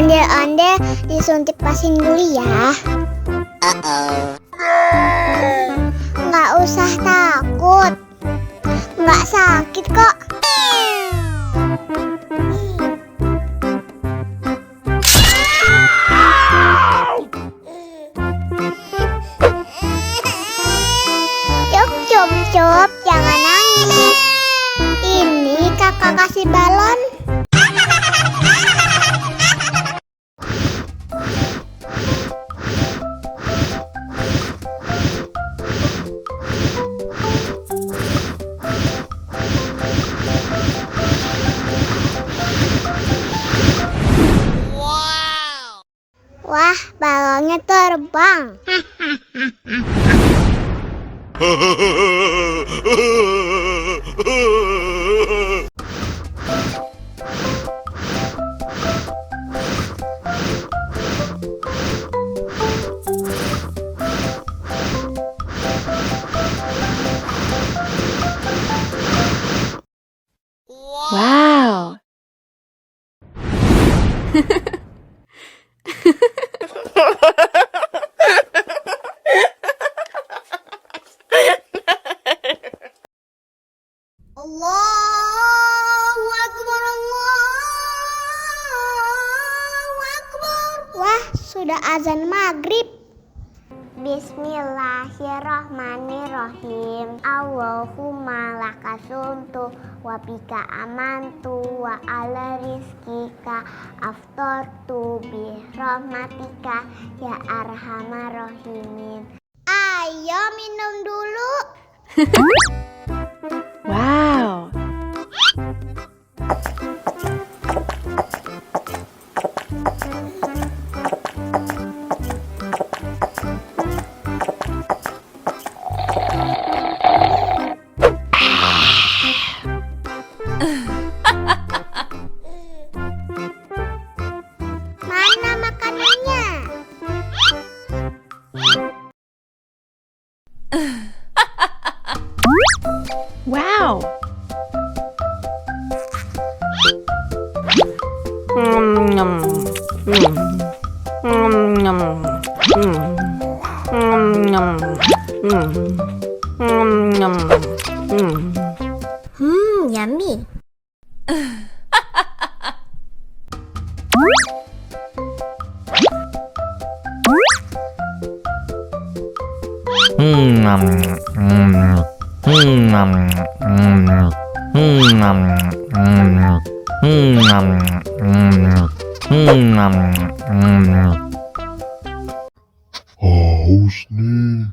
Ondel-ondel disuntik vaksin dulu ya. Nggak usah takut, nggak sakit kok. Cup, jangan nangis. Ini kakak kasih balon. Wah, balonnya terbang. Wow. Allahu Akbar, Allahu Akbar. Wah, sudah azan maghrib. Bismillahirrahmanirrahim. Allahumma lakasumtu wa bika amantu wa ala rizkika aftortu bi rahmatika ya arhamar rahimin. Ayo minum dulu. Wow. Mana makanannya? Wow. Yummy. Haus nih.